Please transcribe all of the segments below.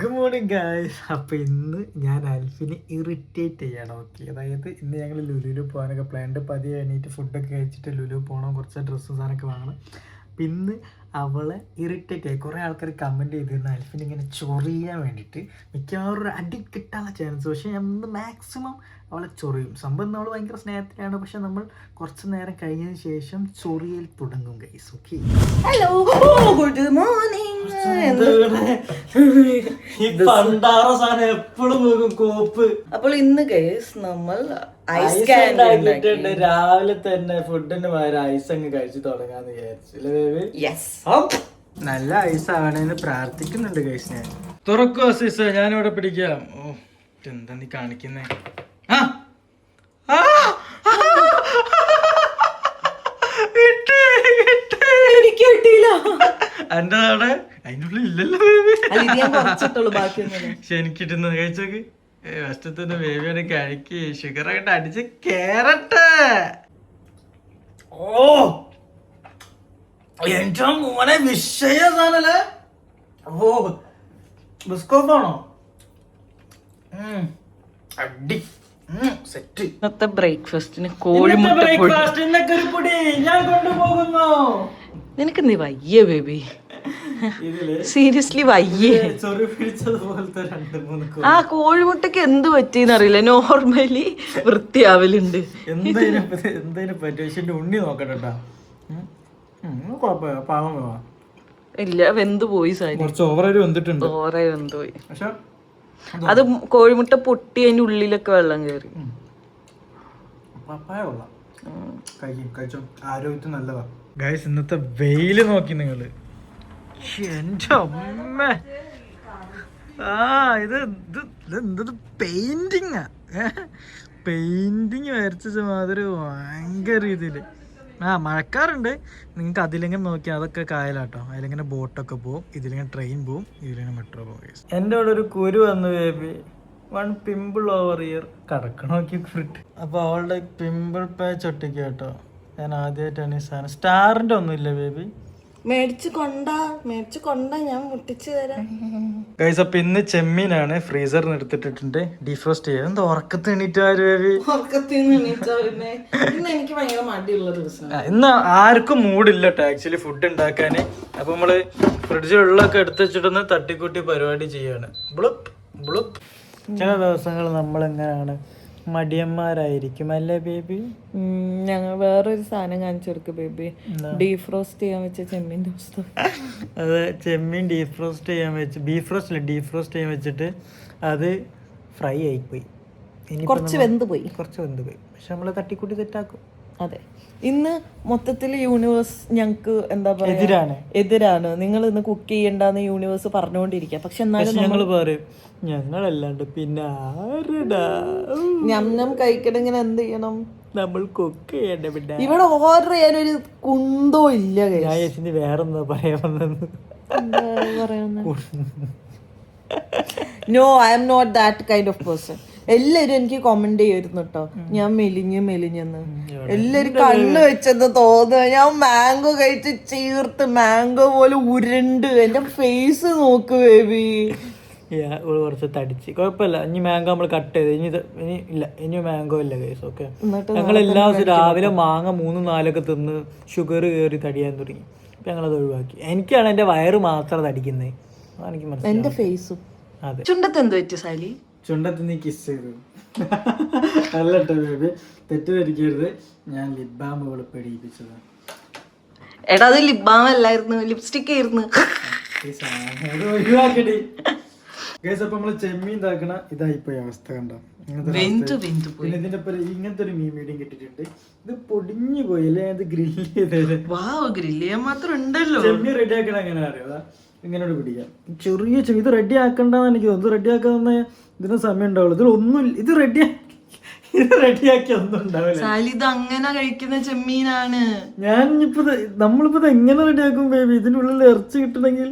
Good morning guys. അപ്പോൾ ഇന്ന് ഞാൻ അൽഫിനെ ഇറിറ്റേറ്റ് ചെയ്യണം. ഓക്കെ, അതായത് ഇന്ന് ഞങ്ങൾ ലുലുവിൽ പോകാനൊക്കെ പ്ലാൻ ഉണ്ട്. പതിയെ എണീറ്റ് ഫുഡൊക്കെ കഴിച്ചിട്ട് ലുലു പോകണം, കുറച്ച് ഡ്രസ്സും സാധനമൊക്കെ വാങ്ങണം. അപ്പം ഇന്ന് അവളെ ഇറിറ്റേറ്റ് ആയി. കുറേ ആൾക്കാർ കമൻറ്റ് ചെയ്തിരുന്നു അൽഫിനെ ഇങ്ങനെ ചൊറിയാൻ വേണ്ടിയിട്ട്. മിക്കവാറും ഒരു അടി കിട്ടാനുള്ള ചാൻസ്. പക്ഷേ നമ്മൾ മാക്സിമം അവളെ ചൊറിയും. സംഭവം നമ്മൾ ഭയങ്കര സ്നേഹത്തിലാണ്, പക്ഷെ നമ്മൾ കുറച്ച് നേരം കഴിഞ്ഞതിന് ശേഷം ചൊറിയൽ തുടങ്ങും guys. Okay, hello, good morning. അപ്പോൾ ഇന്ന് ഗൈസ് നമ്മൾ ഐസ് ഉണ്ടാക്കിയിട്ടുണ്ട്. രാവിലെ തന്നെ ഫുഡിന് പകരം ഐസ് അങ്ങ് കഴിച്ചു തുടങ്ങാന്ന് വിചാരിച്ചു. നല്ല ഐസ് ആവണേന്ന് പ്രാർത്ഥിക്കുന്നുണ്ട് ഗൈസ്. ഞാൻ തുറക്കോ സിസ്, ഞാനിവിടെ പിടിക്കാം. ഓ, എന്താ നീ കാണിക്കുന്നേ? എന്റെ അവിടെ അതിനുള്ളിൽ ഇല്ലല്ലോ പക്ഷെ എനിക്ക് കിട്ടുന്നത് കഴിച്ചോക്ക്. ഫസ്റ്റത്തെ ബേബിയോടെ കഴിക്ക്, ഷുഗർ ആയിട്ട് അടിച്ച് കേറട്ടെ. ഓ എന്റെ മോനെ വിഷയല്ലേ. ഓ ബിസ്കോഫാണോ? അടി സെറ്റ്. ഇന്നത്തെ ബ്രേക്ക്ഫാസ്റ്റിന് കോഴിമുട്ട പൊടി ഞാൻ കൊണ്ടുപോകുന്നു. നിനക്ക് നീ വയ്യ ബേബി, സീരിയസ്ലി വയ്യേ. ആ കോഴിമുട്ടക്ക് എന്ത് പറ്റിയെന്ന് അറിയില്ല, നോർമലി വൃത്തിയാവലുണ്ട്. എന്തതിനെ പറ്റി ഉണ്ണി നോക്കട്ടെ. ഇല്ല, വെന്ത് പോയി. സാരി ഓവറായി വെന്തിട്ടുണ്ട്. ഓവറായി വെന്ത് പോയി. അത് കോഴിമുട്ട പൊട്ടി അതിന്റെ ഉള്ളിലൊക്കെ വെള്ളം കയറി. ആരോഗ്യത്തിന് നല്ലതാ ഗൈസ്. ഇന്നത്തെ വെയില് നോക്കി നിങ്ങള്. എന്റെ അമ്മ, ഇത് എന്തത് പെയിന്റിങ് പെയിന്റിങ് വരച്ച മാതിരി ഭയങ്കര രീതിയില്. മഴക്കാറുണ്ട്. നിങ്ങൾക്ക് അതിലിങ്ങനെ നോക്കിയാൽ അതൊക്കെ കായലാട്ടോ. അതിലിങ്ങനെ ബോട്ടൊക്കെ പോവും, ഇതിലിങ്ങനെ ട്രെയിൻ പോവും, ഇതിലിങ്ങനെ മെട്രോ പോവും. എൻ്റെ അവിടെ ഒരു കുരു വന്നു ബേബി. 1 പിമ്പിൾ ഓവർ ഇയർ കടക്കണം നോക്കി കുരുട്ട്. അപ്പോൾ അവളുടെ പിമ്പിൾ പാച്ച് ഒട്ടിക്കുക കേട്ടോ. ഞാൻ ആദ്യമായിട്ടാണ് ഈ സാധനം. സ്റ്റാറിൻ്റെ ഒന്നുമില്ല ബേബി. മേടിച്ചു കൊണ്ടാ ഞാൻ മുട്ടിച്ചു തരാം ഗൈസ്. അപ്പൊ ഇന്ന് ചെമ്മീനാണ് ഫ്രീസറിന് എടുത്തിട്ടിട്ടുണ്ട് ഡീഫ്രോസ്റ്റ് ചെയ്യാൻ. എന്താ ഉറക്കത്ത് എണീറ്റാര് ബേബി? എനിക്ക് ഭയങ്കര മടിയുള്ള ദിവസം. ഇന്ന് ആർക്കും മൂഡില്ല കേട്ടോ ആക്ച്വലി ഫുഡ് ഉണ്ടാക്കാന്. അപ്പൊ നമ്മള് ഫ്രിഡ്ജിലുള്ളൊക്കെ എടുത്ത് വെച്ചിട്ടൊന്ന് തട്ടിക്കൂട്ടി പരിപാടി ചെയ്യാണ്. ബ്ലുപ്പ് ബ്ലുപ്പ്. ചില ദിവസങ്ങൾ നമ്മളെങ്ങനെയാണ് മടിയന്മാരായിരിക്കും അല്ലേ ബേബി? ഞങ്ങൾ വേറൊരു സാധനം കാണിച്ചു കൊടുക്കും ബേബി. ഡീഫ്രോസ്റ്റ് ചെയ്യാൻ വെച്ച ചെമ്മീൻ്റെ അവസ്ഥ. അത് ചെമ്മീൻ ഡീഫ്രോസ്റ്റ് ചെയ്യാൻ വെച്ച്, ഡീഫ്രോസ്റ്റ് ചെയ്യാൻ വെച്ചിട്ട് അത് ഫ്രൈ ആയിപ്പോയി. കുറച്ച് വെന്ത് പോയി. പക്ഷെ നമ്മള് തട്ടിക്കൂട്ടി തെറ്റാക്കും. അതെ, ഇന്ന് മൊത്തത്തിൽ യൂണിവേഴ്സ് ഞങ്ങക്ക് എന്താ പറയാ എതിരാണ്. നിങ്ങൾ ഇന്ന് കുക്ക് ചെയ്യണ്ടെന്ന് യൂണിവേഴ്സ് പറഞ്ഞുകൊണ്ടിരിക്കുക. പക്ഷെ എന്നാലും ഞങ്ങൾ പറയും ഞങ്ങളല്ലാണ്ട് പിന്നെ ആരുടാ ഞം കഴിക്കണമെങ്കിൽ എന്ത് ചെയ്യണം? നമ്മൾ കുക്ക് ചെയ്യണ്ട. പിന്നെ ഇവിടെ ഓർഡർ ചെയ്യാനൊരു കുന്തോ ഇല്ല. വേറെന്താ പറയാ വന്നത്? No, I'm not that kind of person. എല്ലാരും എനിക്ക് കമന്റ് ചെയ്യുമായിരുന്നു കേട്ടോ, ഞാൻ മെലിഞ്ഞെന്ന്. എല്ലാരും കണ്ണ് വെച്ചെന്ന് തോന്നുക. ഞാൻ മാംഗോ കഴിച്ച് ചീർത്ത് മാംഗോ പോലെ ഉരുണ്ട്. എന്റെ ഫേസ് നോക്ക് ബേബി. കുറച്ച് തടിച്ച് കുഴപ്പമില്ല. ഇനി മാംഗോ നമ്മൾ കട്ട് ചെയ്ത് ഇനി മാംഗോ ഇല്ല കേസ്. ഓക്കെ, ഞങ്ങൾ എല്ലാ ദിവസവും രാവിലെ മാങ്ങ 3-4 തിന്ന് ഷുഗർ കയറി തടിയാൻ തുടങ്ങി. അപ്പൊ ഞങ്ങളത് ഒഴിവാക്കി. എനിക്കാണ് എന്റെ വയറ് മാത്രം തടിക്കുന്നത്. എനിക്ക് മനസ്സിലായി. എന്റെ ഫേസും. അതെ, ചുണ്ടത്ത് എന്ത് പറ്റി സാലി? ചുണ്ടത്ത് നീ കിസ് ചെയ്തു. അല്ലട്ടോ ബേബി, തെറ്റിദ്ധരിക്കരുത്. ഞാൻ ലിപ് ബാം പിടിപ്പിച്ചതാണ്. എടാ, അത് ലിപ് ബാം അല്ലായിരുന്നു, ലിപ്സ്റ്റിക് ആയിരുന്നു. ഒഴിവാക്കടി. അപ്പൊ നമ്മള് ചെമ്മീൻ ഇതാക്കണ ഇതായിപ്പോയി അവസ്ഥ കണ്ടോ. പിന്നെ ഇതിന്റെ ഇങ്ങനത്തെ ഒരു മീൻ മീഡിയം കിട്ടിയിട്ടുണ്ട്. ഇത് പൊടിഞ്ഞു പോയി അല്ലേ? അത് ഗ്രില്ല് ചെയ്തത്. ഗ്രില്ല് ചെയ്യാൻ മാത്രം ഉണ്ടല്ലോ. ചെമ്മീൻ റെഡി ആക്കണ എങ്ങനെ അറിയാം? ഇങ്ങനോട് പിടിക്കാം. ചെറിയ ചെമ്മീൻ. ഇത് റെഡി ആക്കണ്ടെന്ന് എനിക്ക് തോന്നുന്നു. റെഡി ആക്കാവുന്ന ഇതിന് സമയം ഉണ്ടാവുള്ളൂ. ഇതിലൊന്നും ഇത് റെഡിയാക്കി ഒന്നും ഉണ്ടാവില്ല. ഇത് അങ്ങനെ കഴിക്കുന്ന ചെമ്മീനാണ്. നമ്മളിപ്പോ എങ്ങനെ റെഡിയാക്കും ബേബി? ഇതിനുള്ളിൽ ഇറച്ചി കിട്ടണമെങ്കിൽ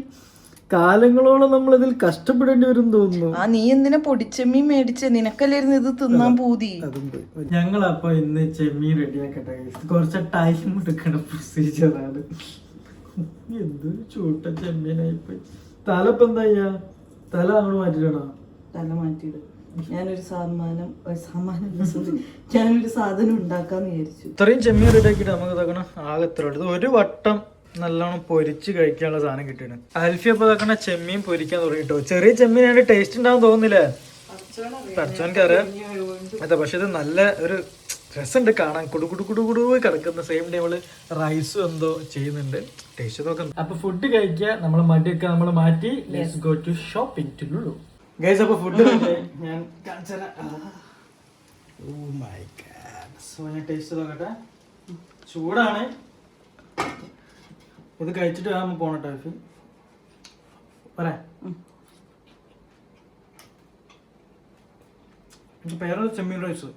കാലങ്ങളോളം നമ്മൾ ഇതിൽ കഷ്ടപ്പെടേണ്ടി വരും തോന്നുന്നു. നീ എന്തിനാ പൊടിച്ചെമ്മീൻ മേടിച്ച? നിനക്കല്ലായിരുന്നു ഇത് തിന്നാൻ പൂതി. ഞങ്ങളപ്പോ ഇന്ന് ചെമ്മീൻ റെഡിയാക്കട്ടെ. കുറച്ച് ടൈം എടുക്കണ പ്രൊസീജിയറാണ്. എന്തൊരു ചൂട്ട ചെമ്മീനായിപ്പോയി. തലപ്പം എന്താ ചെയ്യാ? തല അങ്ങോട്ട് മാറ്റിട്ടാണോ? തല മാറ്റിയത്. ഞാനൊരു ഞാനൊരു സാധനം ഉണ്ടാക്കാന്ന് വിചാരിച്ചു. ഇത്രയും ചെമ്മീൻ റെഡിയാക്കിട്ട് നമുക്ക് ഇതാക്കണം. ആകെ എത്ര എടുത്ത് ഒരു വട്ടം നല്ലോണം പൊരിച്ച് കഴിക്കാനുള്ള സാധനം കിട്ടിയാണ്. ആൽഫി അപ്പൊ ഇതാക്കണ ചെമ്മീൻ പൊരിക്കാൻ തുടങ്ങിട്ടോ. ചെറിയ ചെമ്മീനായിട്ട് ടേസ്റ്റ് ഉണ്ടാവും തോന്നുന്നില്ലേ? പഠിച്ചോനക്കറിയാം അതെ. പക്ഷെ ഇത് നല്ല ഒരു രസമുണ്ട് കാണാൻ. കുടു കിടക്കുന്ന സെയിം ടൈമില് റൈസും എന്തോ ചെയ്യുന്നുണ്ട്. ടേസ്റ്റ് നോക്കുന്നു. അപ്പൊ ഫുഡ് കഴിക്കുക. നമ്മളെ മടിയൊക്കെ നമ്മൾ മാറ്റി let's go to shopping to Lulu. Guys അപ്പൊ ഫുഡ് ഞാൻ ടേസ്റ്റ് നോക്കട്ടെ. ചൂടാണ്. ഇത് കഴിച്ചിട്ട് നമ്മൾ പോണട്ടോ. ആൽഫി പറയാ പേര് ചെമ്മീൻ റൈസ്.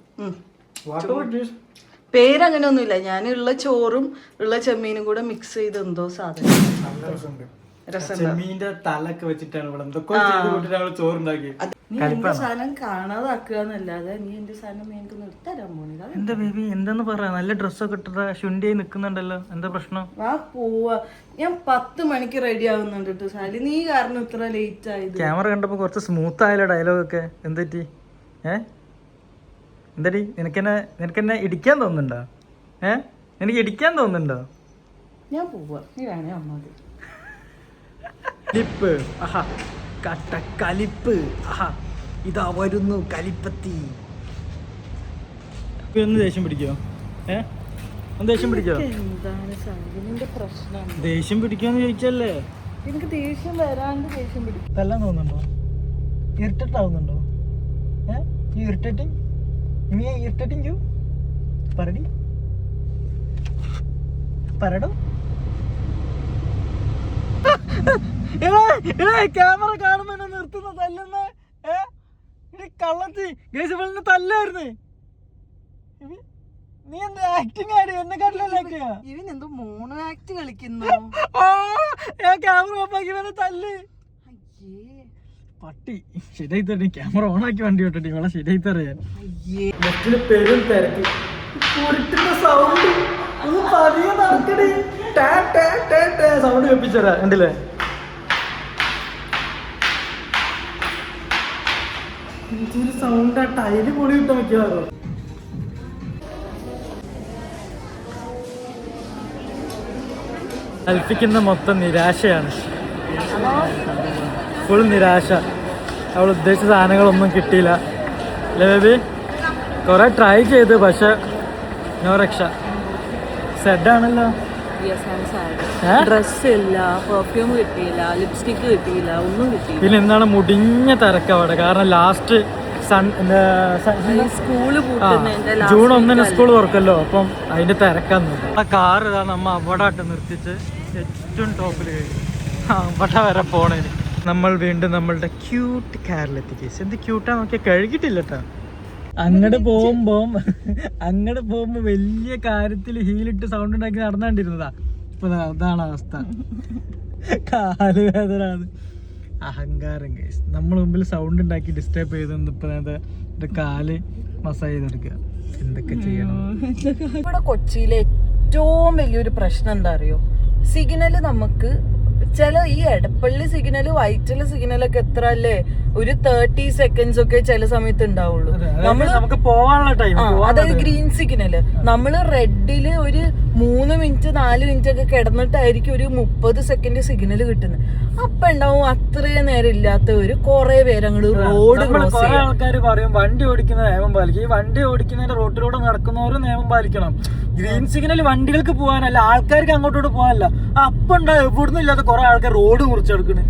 പേരങ്ങനെ ഒന്നുമില്ല. ഞാൻ ഉള്ള ചോറും ഉള്ള ചെമ്മീനും കൂടെ മിക്സ് ചെയ്ത് എന്തോ സാധനം. ചെമ്മീന്റെ തലൊക്കെ വെച്ചിട്ടാണ് ഇവിടെ എന്തൊക്കെ ചോറുണ്ടാക്കി. സാധനം കാണാതാക്കുക എന്നല്ലാതെ നീ എന്റെ സാധനം എനിക്ക് നിർത്തരാൻ പോണില്ല. എന്താ ബേബി എന്താന്ന് പറ? നല്ല ഡ്രസ്സൊക്കെ ഇട്ടതാ ശുണ്ടിയായി നിക്കുന്നുണ്ടല്ലോ. എന്താ പ്രശ്നം? ആ പോവാ. ഞാൻ 10 മണിക്ക് റെഡി ആവുന്നുണ്ട് സാലി. നീ കാരണം ഇത്ര ലേറ്റ് ആയത്. ക്യാമറ കണ്ടപ്പോ കുറച്ച് സ്മൂത്ത് ആയല്ലോ ഡയലോഗൊക്കെ. എന്തെറ്റി? എന്താടി നിനക്കെന്നെ ഇടിക്കാൻ തോന്നുന്നുണ്ടോ? എനിക്ക് ഇടിക്കാൻ തോന്നുന്നുണ്ടോ? ഞാൻ പോവാ. നീ വേണേ അമ്മ കലിപ്പ്. ആഹാ കട്ട കലിപ്പ്. ആഹാ ഇതാ വരുന്നു കലിപ്പത്തി. ഒന്ന് ദേഷ്യം പിടിക്കോ? ഒന്ന് ദേഷ്യം പിടിക്കോ? എന്താണ് സാലിന്റെ പ്രശ്നം? ദേഷ്യം പിടിക്കാന്ന് ചോദിച്ചല്ലേ. എനിക്ക് ദേഷ്യം വരാണ്ട് ദേഷ്യം പിടിക്കും. തല്ലാൻ തോന്നുന്നുണ്ടോ? ഇറിറ്റേറ്റ് ആവുന്നുണ്ടോ? ഇറിറ്റേറ്റിംഗ് ഇറിറ്റേറ്റിംഗ് യു പറടി പറടോ. ക്യാമറ കാണുമ്പോ എന്നെ നിർത്തുന്ന തല്ലുന്ന കള്ളത്തി. ഗൈസ് തല്ലായിരുന്നു. നീ എന്താ ആക്ടിങ് ആടി? എന്നെ കാട്ടിലല്ലേ ഇവൻ എന്തോ മോണോ ആക്ട് കളിക്കുന്നു. ഞാൻ ക്യാമറ ഓഫാക്കി ഇവനെ തല്ല്. പട്ടി ശരിയായി തരണി. ക്യാമറ ഓൺ ആക്കി വണ്ടി വിട്ടിട്ട് ഇവളെ ശരിയായി തരാൻ. പെരും തിരക്ക്. സൗണ്ട് ഒന്ന് പതിയെ നടക്കണേ. സൗണ്ട് കേൾപ്പിച്ചരാ. കണ്ടില്ലേ? എന്തൊരു സൗണ്ട്. ആ ടൈല് പൊളി കിട്ടാൻ മിക്കവാറോ. അൽഫിക്കുന്ന മൊത്തം നിരാശയാണ്. ഫുൾ നിരാശ. അവൾ ഉദ്ദേശിച്ച സാധനങ്ങളൊന്നും കിട്ടിയില്ല അല്ലേ ബേബി? കുറെ ട്രൈ ചെയ്ത് പക്ഷെ നോ രക്ഷ. സെഡാണല്ലോ. ഡ്രസ് ഇല്ല, പെർഫ്യൂം കിട്ടിയില്ല, ലിപ്സ്റ്റിക് കിട്ടിയില്ല, ഒന്നും കിട്ടിയില്ല. പിന്നെ എന്താണ് മുടിഞ്ഞ തിരക്ക് അവിടെ. കാരണം ലാസ്റ്റ് ജൂൺ 1 സ്കൂൾ തുറക്കല്ലോ. അപ്പം അതിന്റെ തിരക്കാന്ന്. ആ കാർ ഇതാ നമ്മ അവിടെ നിർത്തിച്ച് ഏറ്റവും ടോപ്പിൽ കഴിഞ്ഞു. അവിടെ വരെ പോണേ. നമ്മൾ വീണ്ടും നമ്മളുടെ ക്യൂട്ട് കാറിലെത്തി. എന്ത് ക്യൂട്ടാ നോക്കിയാൽ കഴുകിട്ടില്ല കേട്ടോ. അങ്ങോട്ട് പോകുമ്പോ വലിയ കാര്യത്തിൽ ഹീലിട്ട് സൗണ്ട് ഉണ്ടാക്കി നടന്നുകൊണ്ടിരുന്നതാ. ഇപ്പൊ അതാണ് അവസ്ഥ. കാല് വേദന. അഹങ്കാരം കേസ്. നമ്മൾ മുമ്പിൽ സൗണ്ട് ഉണ്ടാക്കി ഡിസ്റ്റർബ് ചെയ്ത് ഇപ്പൊ കാല് മസാജ് ചെയ്തെടുക്കുക. എന്തൊക്കെ ചെയ്യണം? ഇവിടെ കൊച്ചിയിലെ ഏറ്റവും വലിയൊരു പ്രശ്നം എന്താ അറിയോ? സിഗ്നല് നമുക്ക് ചില ഈ എടപ്പള്ളി സിഗ്നല്, വൈറ്റില് സിഗ്നലൊക്കെ എത്ര അല്ലേ, ഒരു 30 seconds ഒക്കെ ചില സമയത്ത് ഉണ്ടാവുള്ളൂ. നമുക്ക് പോവാനുള്ള ടൈം. അതായത് ഗ്രീൻ സിഗ്നല്. നമ്മള് റെഡില് ഒരു 3 മിനിറ്റ് 4 മിനിറ്റ് ഒക്കെ കിടന്നിട്ടായിരിക്കും ഒരു 30 സെക്കൻഡ് സിഗ്നൽ കിട്ടുന്നത്. അപ്പൊ ഉണ്ടാവും അത്രയും നേരം ഇല്ലാത്തവര് കുറെ പേര് അങ്ങോട്ട് റോഡ് ക്രോസ് ചെയ്യും. ആൾക്കാർ പറയും വണ്ടി ഓടിക്കുന്ന നിയമം പാലിക്കും. ഈ വണ്ടി ഓടിക്കുന്നതിന്റെ റോഡിലൂടെ നടക്കുന്നവരും നിയമം പാലിക്കണം. ഗ്രീൻ സിഗ്നൽ വണ്ടികൾക്ക് പോകാനല്ല, ആൾക്കാർക്ക് അങ്ങോട്ടോട്ട് പോകാനല്ല. അപ്പൊ ഉണ്ടാവും എവിടുന്നും ഇല്ലാത്ത കുറെ ആൾക്കാർ റോഡ് മുറിച്ചെടുക്കണ്.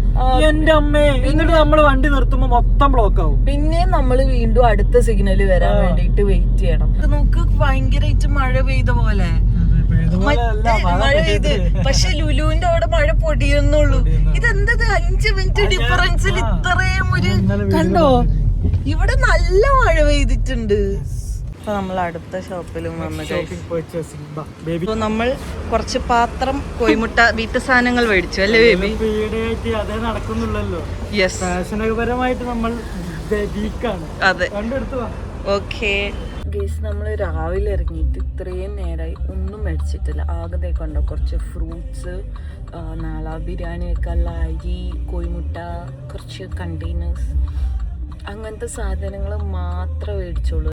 എന്റെ അമ്മേ. എന്നിട്ട് നമ്മള് വണ്ടി നിർത്തുമ്പോ മൊത്തം ബ്ലോക്ക് ആവും. പിന്നെ നമ്മള് വീണ്ടും അടുത്ത സിഗ്നൽ വരാൻ വേണ്ടിട്ട് വെയിറ്റ് ചെയ്യണം. നമുക്ക് ഭയങ്കരമായിട്ട് മഴ പെയ്ത പോലെ മഴ പെയ്ത്. പക്ഷെ ലുലുവിന്റെ അവിടെ മഴ പൊടിയുന്നുള്ളൂ. ഇതെന്തത് 5 മിനിറ്റ് ഡിഫറൻസിൽ ഇത്രയും ഒരു കണ്ടോ? ഇവിടെ നല്ല മഴ പെയ്തിട്ടുണ്ട്. നമ്മൾ അടുത്ത ഷോപ്പിലും വന്നു. നമ്മൾ കുറച്ച് പാത്രം, കോഴിമുട്ട, വീട്ടു സാധനങ്ങൾ മേടിച്ചു അല്ലേ ബേബി? അതേ നടക്കുന്നുള്ളല്ലോ. യെസ്, ഫാഷനപരമായിട്ട് നമ്മൾ അതെ. ഓക്കെ ഗേസ്, നമ്മൾ രാവിലെ ഇറങ്ങിയിട്ട് ഇത്രയും നേരമായി ഒന്നും മേടിച്ചിട്ടില്ല. ആകെ കണ്ടോ കുറച്ച് ഫ്രൂട്ട്സ്, നാളെ ബിരിയാണി വെക്കാനുള്ള അരി, കോഴിമുട്ട, കുറച്ച് കണ്ടെയ്നേഴ്സ്, അങ്ങനത്തെ സാധനങ്ങൾ മാത്രമേ മേടിച്ചോളൂ.